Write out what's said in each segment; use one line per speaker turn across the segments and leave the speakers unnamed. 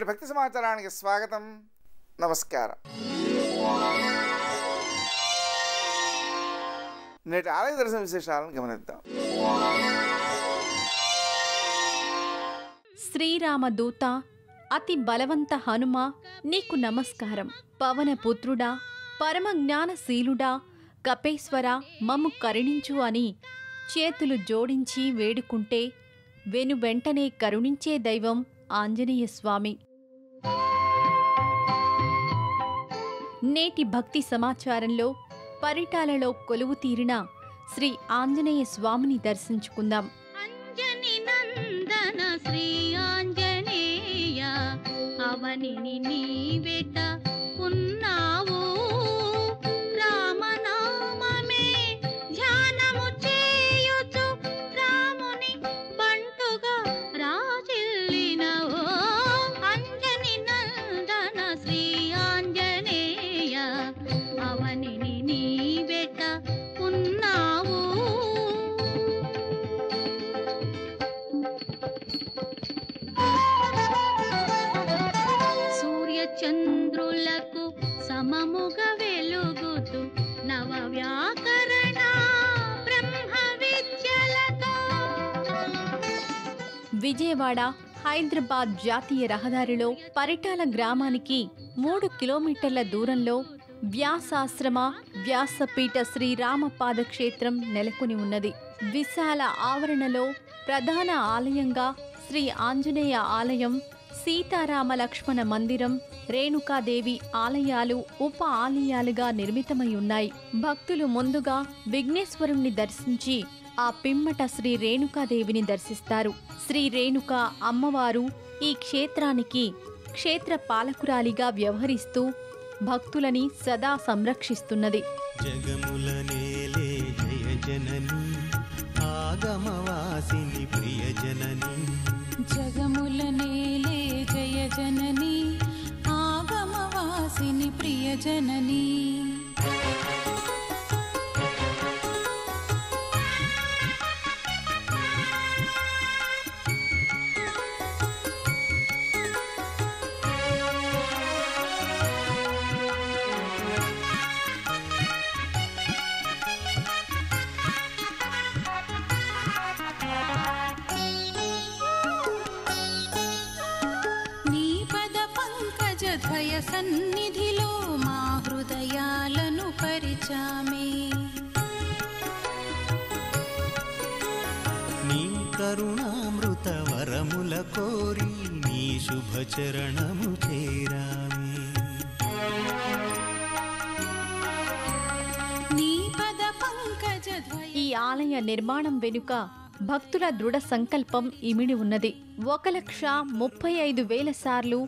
నేటి భక్తి సమాచారానికి స్వాగతం. నమస్కారం. నేటి ఆలయ దర్శన విశేషాలను గమనిద్దాం.
శ్రీరామదూత అతి బలవంత హనుమ నీకు నమస్కారం. పవనపుత్రుడా, పరమజ్ఞానశీలుడా, కపేశ్వర మమ్ము కరుణించు అని చేతులు జోడించి వేడుకుంటే వెనువెంటనే కరుణించే దైవం ఆంజనేయ స్వామి. నేటి భక్తి సమాచారంలో పరిటాలలో కొలువు తీరిన శ్రీ ఆంజనేయ స్వామిని దర్శించుకుందాం.
అంజని నందన శ్రీ ఆంజనేయ అవనిని నీవెట ఉన్నావు, రామనామమే ధ్యానము చేయుచు రాముని బంటుగా రాజిల్లినవో. అంజని నందన శ్రీ ఆంజనేయ అవనిని నీవెట ఉన్నావు. చంద్రులకు సమముగా వెలుగుతూ నవ వ్యాకరణ బ్రహ్మ విద్యలతో.
విజయవాడ హైదరాబాద్ జాతీయ రహదారిలో పరిటాల గ్రామానికి 3 కిలోమీటర్ల దూరంలో వ్యాసాశ్రమ వ్యాసపీఠ శ్రీరామపాద క్షేత్రం నెలకొని ఉన్నది. విశాల ఆవరణలో ప్రధాన ఆలయంగా శ్రీ ఆంజనేయ ఆలయం, సీతారామ లక్ష్మణ మందిరం, రేణుకాదేవి ఆలయాలు ఉప ఆలయాలుగా నిర్మితమై ఉన్నాయి. భక్తులు ముందుగా విఘ్నేశ్వరుణ్ణి దర్శించి ఆ పిమ్మట శ్రీ రేణుకాదేవిని దర్శిస్తారు. శ్రీ రేణుక అమ్మవారు ఈ క్షేత్రానికి క్షేత్ర పాలకురాలిగా వ్యవహరిస్తూ భక్తులని సదా సంరక్షిస్తున్నది.
జగముల నేలే జయ జనని ఆగమవాసిని ప్రియ జనని.
జగముల నేలే జయ జనని ఆగమవాసిని ప్రియ జనని. ద్వయ సన్నిధిలో మా హృదయాలను పరిచామే.
నీ కరుణామృత వరముల కోరి నీ శుభచరణము చేరామే.
నీ పద పంకజ ద్వయ.
ఈ ఆలయ నిర్మాణం వెనుక భక్తుల దృఢ సంకల్పం ఇమిడి ఉన్నది. 1,35,000 సార్లు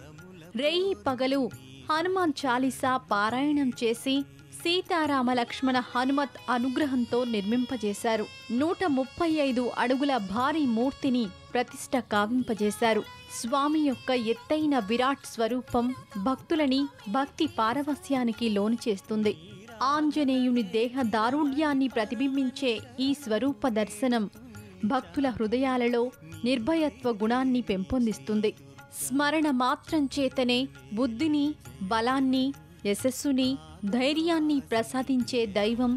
రేయి పగలు హనుమాన్ చాలీసా పారాయణం చేసి సీతారామ లక్ష్మణ హనుమత్ అనుగ్రహంతో నిర్మింపజేశారు. 135 అడుగుల భారీ మూర్తిని ప్రతిష్ఠ కావింపజేశారు. స్వామి యొక్క ఎత్తైన విరాట్ స్వరూపం భక్తులని భక్తి పారవస్యానికి లోను చేస్తుంది. ఆంజనేయుని దేహ దారుఢ్యాన్ని ప్రతిబింబించే ఈ స్వరూప దర్శనం భక్తుల హృదయాలలో నిర్భయత్వ గుణాన్ని పెంపొందిస్తుంది. స్మరణ మాత్రం చేతనే బుద్ధిని, బలాన్ని, యశస్సుని, ధైర్యాన్ని ప్రసాదించే దైవం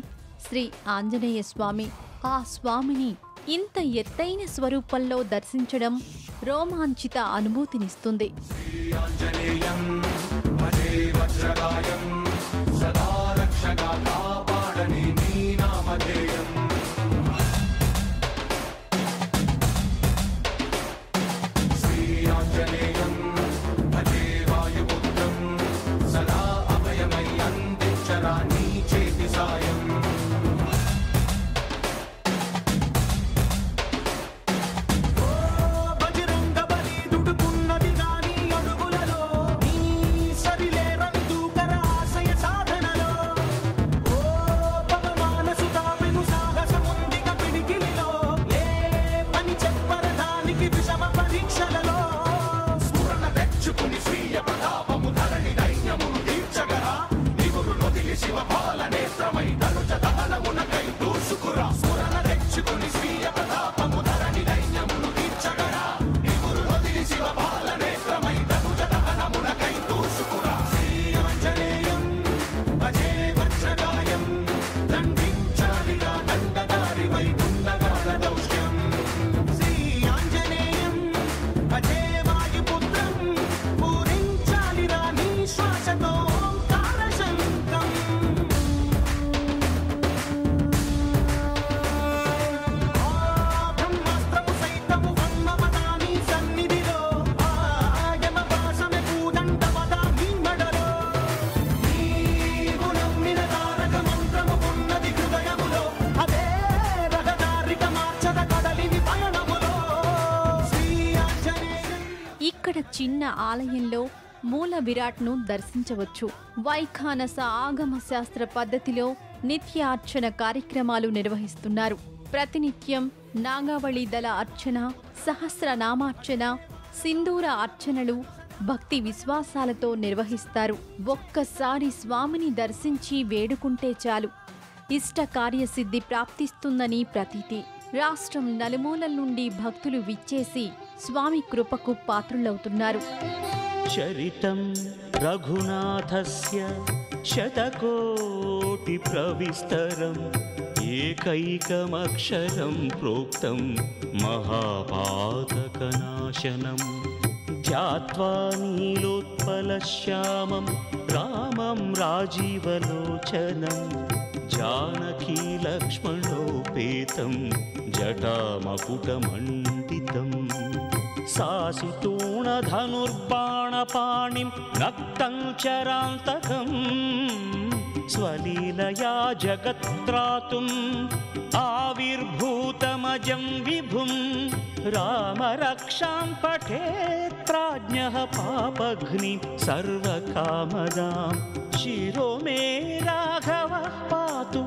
శ్రీ ఆంజనేయ స్వామి. ఆ స్వామిని ఇంత ఎత్తైన స్వరూపంలో దర్శించడం రోమాంచిత అనుభూతినిస్తుంది.
బజరంగ బలి దుడుకున్నది గాని అడుగులలో నీ సరిలే రందుకర ఆశ
చిన్న ఆలయంలో మూల విరాట్ను దర్శించవచ్చు. వైఖానస ఆగమ శాస్త్ర పద్ధతిలో నిత్యార్చన కార్యక్రమాలు నిర్వహిస్తున్నారు. ప్రతినిత్యం నాగావళి దళ అర్చన, సహస్రనామార్చన, సింధూర అర్చనలు భక్తి విశ్వాసాలతో నిర్వహిస్తారు. ఒక్కసారి స్వామిని దర్శించి వేడుకుంటే చాలు ఇష్ట కార్యసిద్ధి ప్రాప్తిస్తుందని ప్రతీతి. రాష్ట్రం నలుమూలల నుండి భక్తులు విచ్చేసి స్వామి కృపకు పాత్రులవుతున్నారు.
చరితం రఘునాథస్య శతకోటి ప్రవిస్తరం ఏకైకమక్షరం ప్రోక్తం మహాపాతకనాశనం ధ్యాత్వా నీలోత్పలశ్యామం రామం రాజీవలోచనం జానకీ లక్ష్మణోపేతం జటామకుటమండితం సాసితూణధనుర్బాణపాణిం నక్తం చరాంతకం స్వలీలయా జగత్రాతుం ఆవిర్భూతమజం విభుం రామరక్షాం పఠేత్ ప్రాజ్ఞః పాపఘ్ని సర్వకామదాం శిరో మే రాఘవః పాతు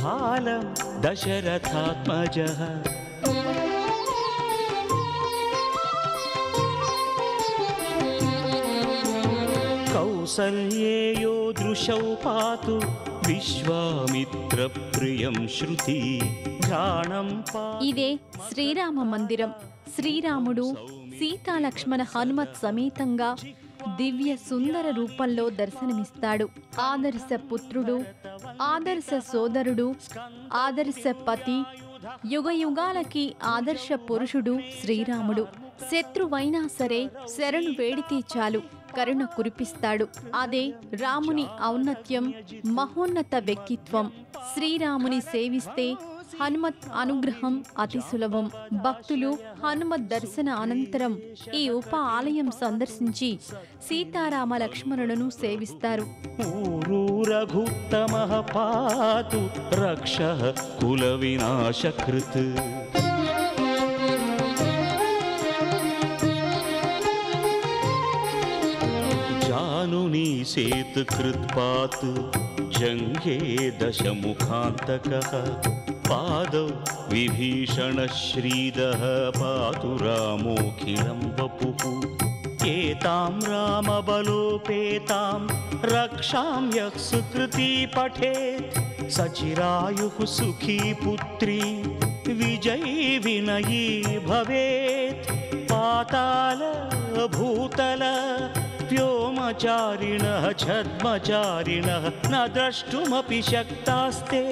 బాలం దశరథాత్మజః. కౌసల్యేయో దృశౌ పాతు విశ్వామిత్రప్రియం శృతి ఘ్రాణం
ఇదే శ్రీరామ మందిరం. శ్రీరాముడు సీతాలక్ష్మణ హనుమత్ సమేతంగా దివ్య సుందర రూపంలో దర్శనమిస్తాడు. ఆదర్శ పుత్రుడు, ఆదర్శ సోదరుడు, ఆదర్శ పతి, యుగయుగాలకి ఆదర్శ పురుషుడు శ్రీరాముడు. శత్రువైనా సరే శరణు వేడితే చాలు కరుణ కురిపిస్తాడు. అదే రాముని ఔన్నత్యం, మహోన్నత వ్యక్తిత్వం. శ్రీరాముని సేవిస్తే హనుమత్ అనుగ్రహం అతి సులభం. భక్తులు హనుమత్ దర్శన అనంతరం ఈ ఉప ఆలయం సందర్శించి సీతారామ లక్ష్మణులను సేవిస్తారు.
రఘుత్తమః పాతు రక్షః కుల వినాశకృత్. జానుని సేతు కృత్పాత్ జంఘే దశముఖాంతకః పాదౌ విభీషణ శ్రీదః పాతు రామోఖిలం వపుః. ఏతాం రామబలోపేతాం రక్షాం యః సుకృతి పఠేత్ సచిరాయుః సుఖీ పుత్రీ విజయీ వినయీ భవేత్. పాతాళ భూతల వ్యోమచారిణః ఛద్మచారిణః న ద్రష్టుమపి శక్తాస్తే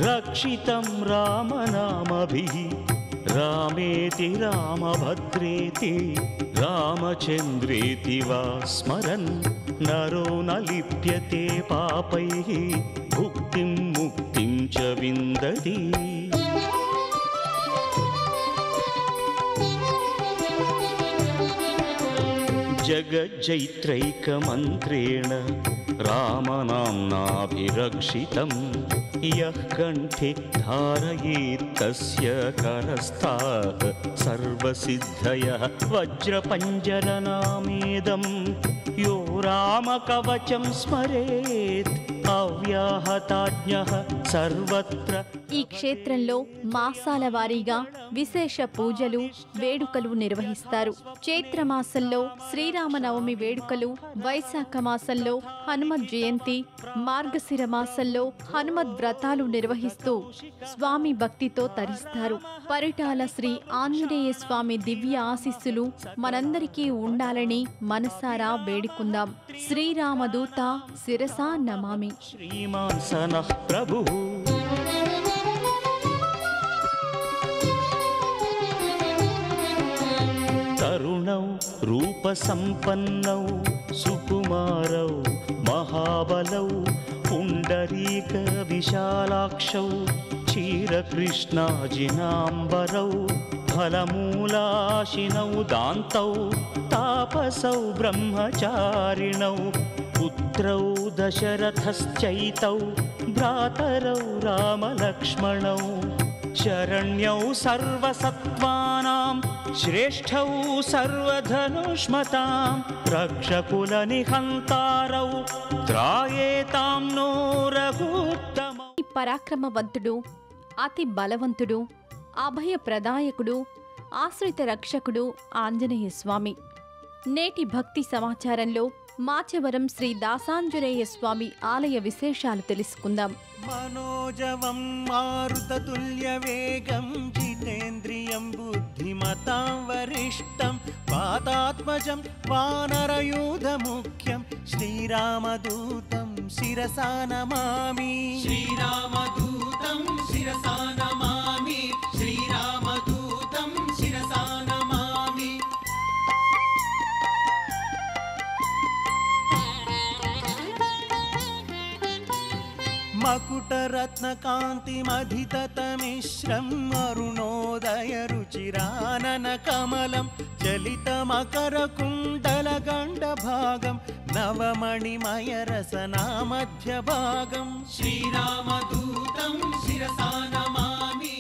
రక్షితం రామనామభిః రామేతి రామభద్రేతి రామచంద్రేతి వా స్మరన్ నరో న లిప్యతే పాపైః భుక్తిం ముక్తిం చ విందతి. జగజ్జైత్రైకమంత్రేణ రామనామ్నాభిరక్షితం యః కంఠే ధారయేత్ తస్య కరస్థాః సర్వసిద్ధయః వజ్రపంజరనామేదం యో రామకవచం స్మరేత్ అవ్యాహతాజ్ఞః సర్వత్ర.
ఈ క్షేత్రంలో మాసాల వారీగా విశేష పూజలు, వేడుకలు నిర్వహిస్తారు. చైత్రమాసంలో శ్రీరామనవమి వేడుకలు, వైశాఖ మాసంలో హనుమత్ జయంతి, మార్గశిర మాసంలో హనుమద్ వ్రతాలు నిర్వహిస్తూ స్వామి భక్తితో తరిస్తారు. పరిటాల శ్రీ ఆంజనేయ స్వామి దివ్య ఆశీస్సులు మనందరికీ ఉండాలని మనసారా వేడుకుందాం. శ్రీరామదూత శిరసా నమామి.
శ్రీమాన్ సనః ప్రభుః. తరుణౌ రూపసంపన్నౌ సుకుమారౌ మహాబలౌ పుండరీక విశాలాక్షౌ క్షీరకృష్ణాజినాంబరౌ ఫలమూలాశినౌ దాంతౌ తాపసౌ బ్రహ్మచారిణౌ పుత్రౌ దశరథశ్చైతౌ భ్రాతరౌ రామలక్ష్మణౌ శరణ్యౌ సర్వసత్వానాం శ్రేష్ఠౌ సర్వధనుష్మతాం రక్షకుల నిహంతారౌ త్రాయేతాం నో రఘుత్తమౌ.
పరాక్రమవంతుడు, అతి బలవంతుడు, అభయ ప్రదాయకుడు, ఆశ్రిత రక్షకుడు ఆంజనేయ స్వామి. నేటి భక్తి సమాచారంలో మాచవరం శ్రీ దాసాంజనేయ స్వామి ఆలయ విశేషాలు తెలుసుకుందాం.
మనోజవం మారుతతుల్యవేగం జితేంద్రియం బుద్ధిమతాం వరిష్టం పాతాత్మజం వానరయూధముఖ్యం శ్రీరామదూతం శిరసా నమామి. శ్రీరామదూతం శిరసా నమామి. శ్రీరామదూతం శిరసా నమామి. మకుటరత్నకాంతిమధితమిశ్రం అరుణోదయ రుచిరానన కమలం చలితమకరకుండలగండభాగం నవమణిమయ రసనామధ్య భాగం. శ్రీరామదూతం శిరసా నమామి.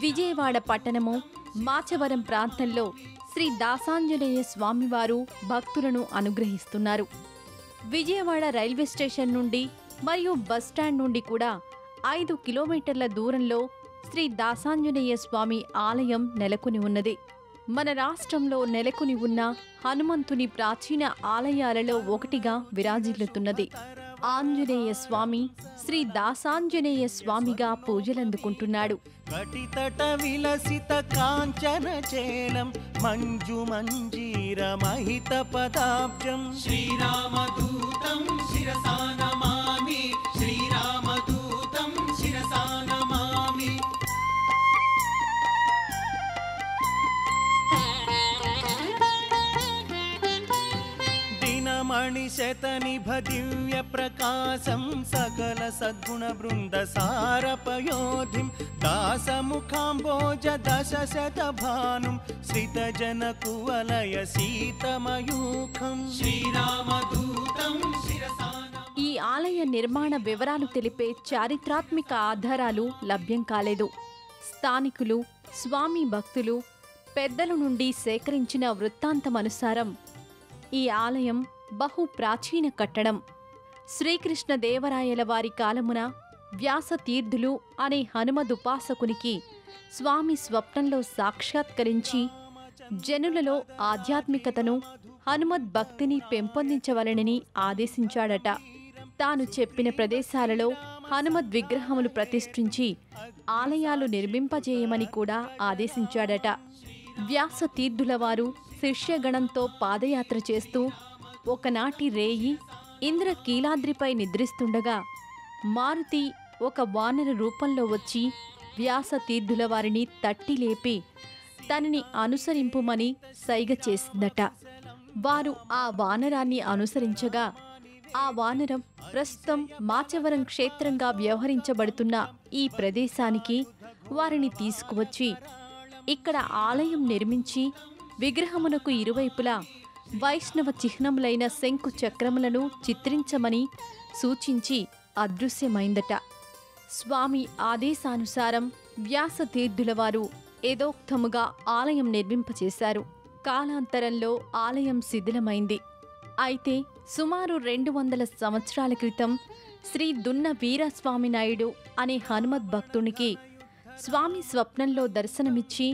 విజయవాడ పట్టణము మాచవరం ప్రాంతంలో శ్రీ దాసాంజనేయ స్వామివారు భక్తులను అనుగ్రహిస్తున్నారు. విజయవాడ రైల్వే స్టేషన్ నుండి మరియు బస్టాండ్ నుండి కూడా 5 కిలోమీటర్ల దూరంలో శ్రీ దాసాంజనేయ స్వామి ఆలయం నెలకొని ఉన్నది. మన రాష్ట్రంలో నెలకొని ఉన్న హనుమంతుని ప్రాచీన ఆలయాలలో ఒకటిగా విరాజిల్లుతున్నది. ఆంజనేయ స్వామి శ్రీ దాసాంజనేయ స్వామిగా పూజలందుకుంటున్నాడు.
కటితట విలసిత కాంచన చేలం మంజు మంజీర మహిత పదాబ్జం. శ్రీరామదూతం శిరసా నమామి. శ్రీరామదూతం శిరసా నమామి. దినమణిశతనిభ దివ్య ప్రకాశం సకల సద్గుణ బృంద సారపయోధిం దాసముఖాంబోజ దశశత భానుం శ్రిత జన కువలయ సీతమయూఖం. శ్రీరామదూతం శిరసా.
ఈ ఆలయ నిర్మాణ వివరాలు తెలిపే చారిత్రాత్మక ఆధారాలు లభ్యం కాలేదు. స్థానికులు, స్వామి భక్తులు, పెద్దల నుండి సేకరించిన వృత్తాంతమనుసారం ఈ ఆలయం బహు ప్రాచీన కట్టడం. శ్రీకృష్ణదేవరాయల వారి కాలమున వ్యాసతీర్థులు అనే హనుమదుపాసకునికి స్వామి స్వప్నంలో సాక్షాత్కరించి జనులలో ఆధ్యాత్మికతను, హనుమద్భక్తిని పెంపొందించవలనని ఆదేశించాడట. తాను చెప్పిన ప్రదేశాలలో హనుమద్ విగ్రహములు ప్రతిష్ఠించి ఆలయాలు నిర్మింపజేయమని కూడా ఆదేశించాడట. వ్యాసతీర్థుల వారు శిష్యగణంతో పాదయాత్ర చేస్తూ ఒకనాటి రేయి ఇంద్రకీలాద్రిపై నిద్రిస్తుండగా మారుతి ఒక వానర రూపంలో వచ్చి వ్యాసతీర్థుల వారిని తట్టి లేపి తనని అనుసరింపుమని సైగ చేసిందట. వారు ఆ వానరాన్ని అనుసరించగా ఆ వానరం ప్రస్తుతం మాచవరం క్షేత్రంగా వ్యవహరించబడుతున్న ఈ ప్రదేశానికి వారిని తీసుకువచ్చి ఇక్కడ ఆలయం నిర్మించి విగ్రహమునకు ఇరువైపులా వైష్ణవ చిహ్నములైన శంకు చక్రములను చిత్రించమని సూచించి అదృశ్యమైందట. స్వామి ఆదేశానుసారం వ్యాసతీర్థుల వారు ఏదోక్తముగా ఆలయం నిర్మింపచేశారు. కాలాంతరంలో ఆలయం శిథిలమైంది. అయితే సుమారు 200 సంవత్సరాల క్రితం శ్రీ దున్న వీరస్వామి నాయుడు అనే హనుమద్భక్తునికి స్వామి స్వప్నంలో దర్శనమిచ్చి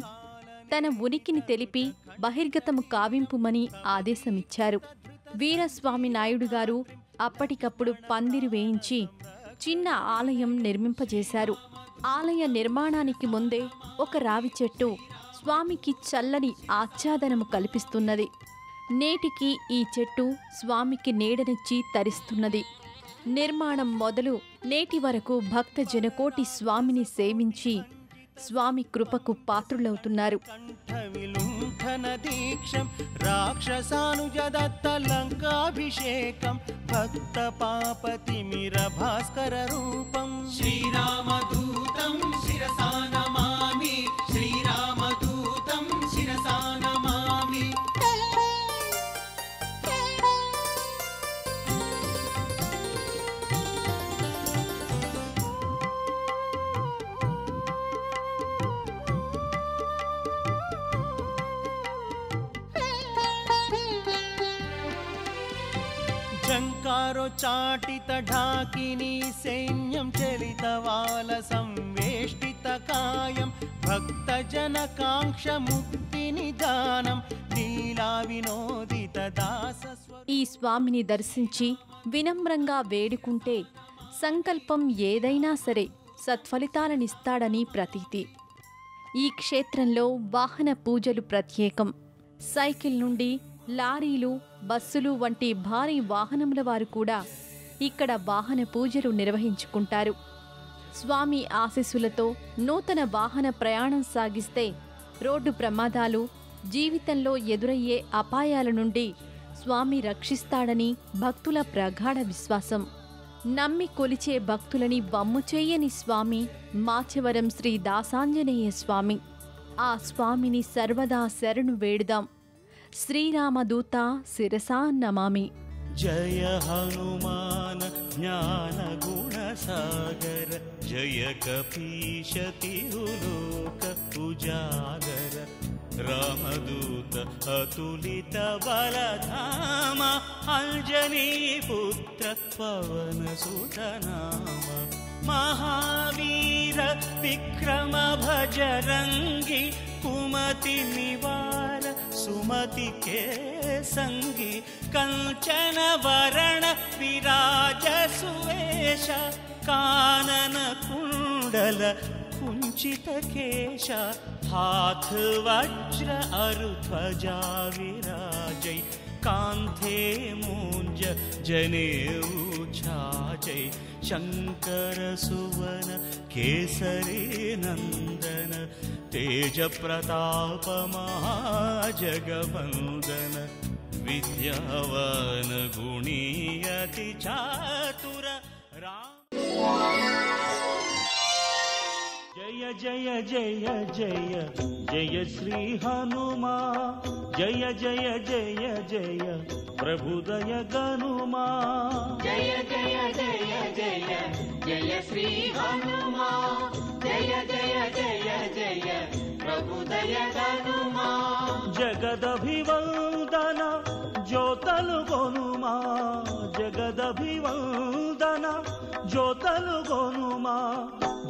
తన ఉనికిని తెలిపి బహిర్గతము కావింపుమని ఆదేశమిచ్చారు. వీరస్వామి నాయుడు గారు అప్పటికప్పుడు పందిరి వేయించి చిన్న ఆలయం నిర్మింపజేశారు. ఆలయ నిర్మాణానికి ముందే ఒక రావి చెట్టు స్వామికి చల్లని ఆచ్ఛాదనము కల్పిస్తున్నది. నేటికి ఈ చెట్టు స్వామికి నీడనిచ్చి తరిస్తున్నది. నిర్మాణం మొదలు నేటి వరకు భక్త జనకోటి స్వామిని సేవించి స్వామి కృపకు పాత్రులవుతున్నారు.
దీక్షం రాక్షసానుజదత్త లంకాభిషేకం భక్త పాపతిమిర భాస్కర రూపం. శ్రీరామదూతం శిరసా నమామి. శ్రీరామదూతం శిరసా నమామి. చాటిత ఢాకిని సైన్యం చలితవాల సంవేష్టిత కాయం భక్తజనకాంక్ష ముక్తి నిదానం లీలా వినోదిత దాస
ఈ స్వామిని దర్శించి వినమ్రంగా వేడుకుంటే సంకల్పం ఏదైనా సరే సత్ఫలితాలనిస్తాడని ప్రతీతి. ఈ క్షేత్రంలో వాహన పూజలు ప్రత్యేకం. సైకిల్ నుండి లారీలు, బస్సులు వంటి భారీ వాహనముల వారు కూడా ఇక్కడ వాహన పూజలు నిర్వహించుకుంటారు. స్వామి ఆశీస్సులతో నూతన వాహన ప్రయాణం సాగిస్తే రోడ్డు ప్రమాదాలు, జీవితంలో ఎదురయ్యే అపాయాల నుండి స్వామి రక్షిస్తాడని భక్తుల ప్రగాఢ విశ్వాసం. నమ్మి కొలిచే భక్తులని వమ్ము చెయ్యని స్వామి మాచవరం శ్రీ దాసాంజనేయ స్వామి. ఆ స్వామిని సర్వదా శరణు వేడుదాం. శ్రీరామదూత శిరసా నమామి.
జయ హనుమాన్ జ్ఞాన గుణ సాగర జయ కపీశ తిరులోక ఉజాగర రామదూత అతులిత బలధామ అంజనీ పుత్ర పవన సుతనామ మహావీర విక్రమ భజరంగి కుమతి నివార సుమతి కే సంగి కంచన వరణ విరాజ సువేశ కానన కుండల కుంచిత కేశ हाथ वज्र अरु ध्वजा विराजै कांथे मूंज जनेऊ छाजै शंकर सुवन केसरी नंदन तेज प्रताप महाजगवंदन विद्यावान गुणी अति चातुर राम जय जय जय जय जय श्री हनुमा जय जय जय जय प्रभुदय गनुमा
जय जय जय जय जय श्री हनुमा जय जय जय जय प्रभुदय गनुमा
जगदभिवंदन ज्योतलु गनुमा जगदभिवंदन ज्योतलु गनुमा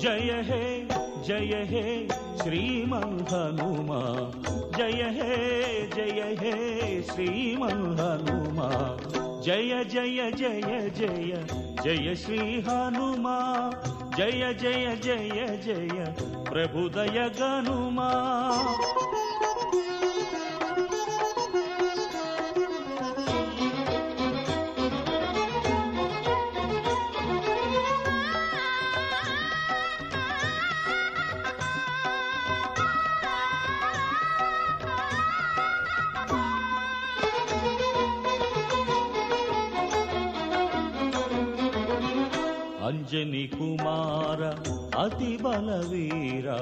जय हे श्रीमन् हनुमा जय हे श्रीमन् हनुमा जय जय जय जय जय श्री हनुमा जय जय जय जय प्रभुदय गनुमा अंजनी कुमार अति बलवीरा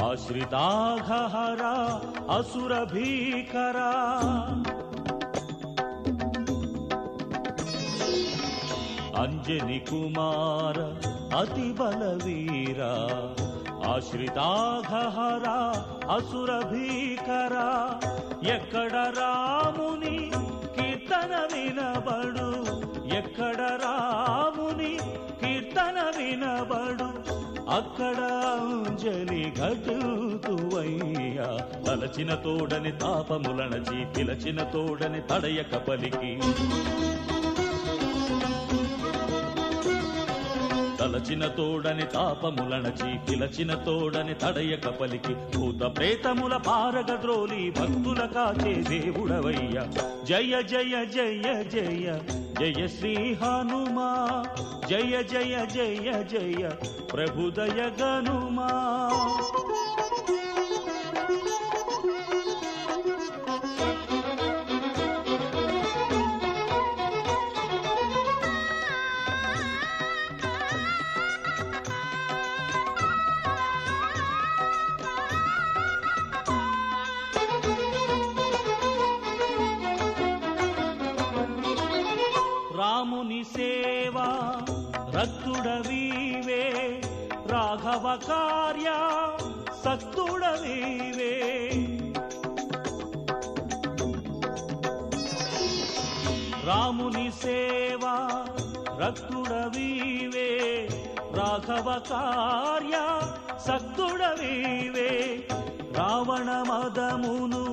आश्रिताघहरा असुर भीकरा अंजनी कुमार अति बलवीरा आश्रिताघहरा असुर भीकरा ఎక్కడ రాముని కీర్తన వినబడు ఎక్కడ రాముని కీర్తన వినబడు అక్కడ అంజలి ఘటుతువయ్యా తలచిన తోడని తాపములనచి పిలచిన తోడని తడయక పలికి తలచిన తోడని తాపములనచి పిలచిన తోడని తడయక పలికి భూత ప్రేతముల పారగద్రోలి భక్తుల కాచే దేవుడవయ్యా జయ జయ జయ జయ జయ శ్రీ హనుమా జయ జయ జయ జయ ప్రభుదయ గనుమా రాముని సేవా రక్తుడవీవే రాఘవ కార్య సక్తుడవీవే రాముని సేవ రక్తుడవీవే రాఘవ కార్య సక్తుడవీవే రావణ మదమును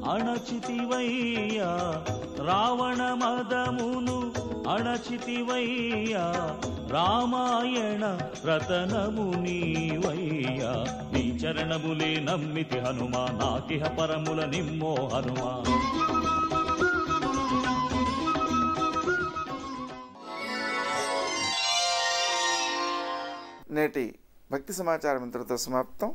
అణచితివయ్యా రావణ మదమును అణచితివయ్యా రామాయణ రతనము నీవయ్యా నీ చరణములే నమ్మితి హనుమా నాకిహ పరముల నిమ్మో హనుమా.
నేటి భక్తి సమాచారం ఇంతటితో సమాప్తం.